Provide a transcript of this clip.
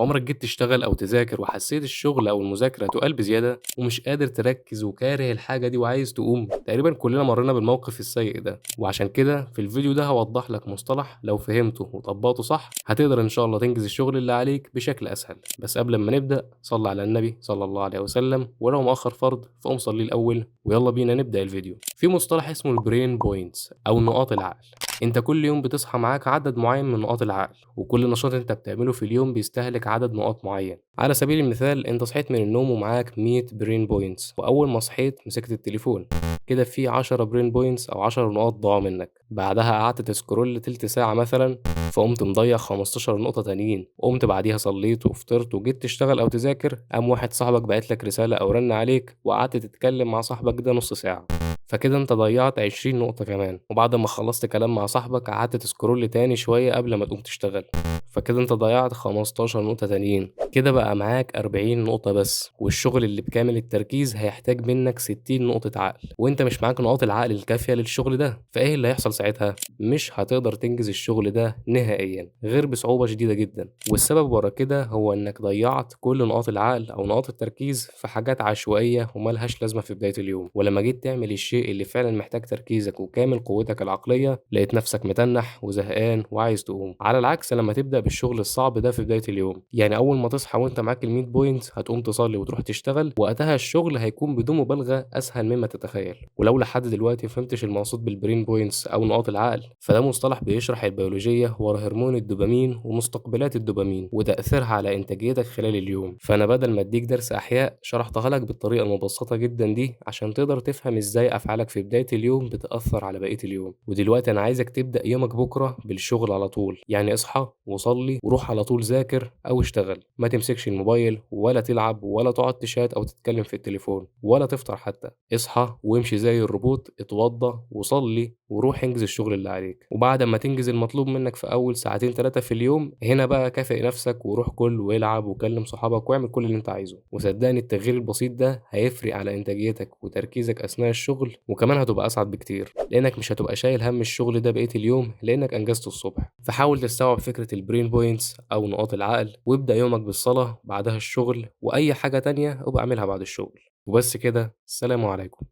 عمرك جيت تشتغل أو تذاكر وحسيت الشغل أو المذاكرة تقال بزيادة ومش قادر تركز وكاره الحاجة دي وعايز تقوم؟ تقريبا كلنا مرينا بالموقف السيء ده، وعشان كده في الفيديو ده هوضح لك مصطلح لو فهمته وطبقته صح هتقدر إن شاء الله تنجز الشغل اللي عليك بشكل أسهل. بس قبل ما نبدأ صلي على النبي صلى الله عليه وسلم، ولو مؤخر فرض فقوم صلي الأول، ويلا بينا نبدأ الفيديو. في مصطلح اسمه البرين بوينتس أو نقاط العقل. انت كل يوم بتصحى معاك عدد معين من نقاط العقل، وكل نشاط انت بتعمله في اليوم بيستهلك عدد نقاط معين. على سبيل المثال انت صحيت من النوم ومعاك 100 برين بوينتس، واول ما صحيت مسكت التليفون، كده في 10 برين بوينتس او 10 نقاط ضاعوا منك. بعدها قعدت تسكرول تلت ساعة مثلا، فقمت مضيع 15 نقطة تانيين. قمت بعديها صليت وفطرت وجيت تشتغل او تذاكر، قام واحد صاحبك بعت لك رسالة او رن عليك وقعدت تتكلم مع صاحبك ده نص ساعة، فكده انت ضيعت 20 نقطة كمان. وبعد ما خلصت كلام مع صاحبك قعدت تسكرول تاني شوية قبل ما تقوم تشتغل، فكده انت ضيعت 15 نقطة تانيين. كده بقى معاك 40 نقطة بس، والشغل اللي بكامل التركيز هيحتاج منك 60 نقطة عقل، وانت مش معاك نقاط العقل الكافية للشغل ده. فايه اللي هيحصل ساعتها؟ مش هتقدر تنجز الشغل ده نهائيا غير بصعوبة شديدة جدا. والسبب ورا كده هو انك ضيعت كل نقاط العقل او نقاط التركيز في حاجات عشوائية وملهاش لازمة في بداية اليوم، ولما جيت تعمل الشيء اللي فعلا محتاج تركيزك وكامل قوتك العقلية لقيت نفسك متنح وزهقان وعايز تقوم. على العكس لما تبدأ بالشغل الصعب ده في بداية اليوم، يعني أول ما تصحى وأنت معاك ال 100 بوينت هتقوم تصلي وتروح تشتغل، وقتها الشغل هيكون بدون مبالغة أسهل مما تتخيل. ولو لحد دلوقتي فهمتش المقصود بالبرين بوينتس أو نقاط العقل، فده مصطلح بيشرح البيولوجية ورا هرمون الدوبامين ومستقبلات الدوبامين وتأثيرها على إنتاجيتك خلال اليوم. فأنا بدل ما أديك درس أحياء شرحتها لك بالطريقة المبسطة جدا دي عشان تقدر تفهم إزاي أفعالك في بداية اليوم بتأثر على بقية اليوم. ودلوقتي أنا عايزك تبدأ يومك بكرة بالشغل على طول، يعني اصحى وصلي وروح على طول ذاكر أو اشتغل. ما تمسكش الموبايل ولا تلعب ولا تقعد تشات أو تتكلم في التليفون ولا تفطر حتى. اصحى وامشي زي الروبوت، اتوضى وصلي وروح انجز الشغل اللي عليك. وبعد ما تنجز المطلوب منك في أول ساعتين 3 في اليوم، هنا بقى كافئ نفسك وروح كل والعب وكلم صحابك واعمل كل اللي انت عايزه. وصدقني التغيير البسيط ده هيفرق على إنتاجيتك وتركيزك أثناء الشغل، وكمان هتبقى أسعد بكتير لأنك مش هتبقى شايل هم الشغل ده بقية اليوم لأنك أنجزته الصبح. فحاول تستوعب فكرة البرين بوينتس أو نقاط العقل، وابدأ يومك بالصلاة بعدها الشغل، وأي حاجة تانية ابقى اعملها بعد الشغل. وبس كده، السلام عليكم.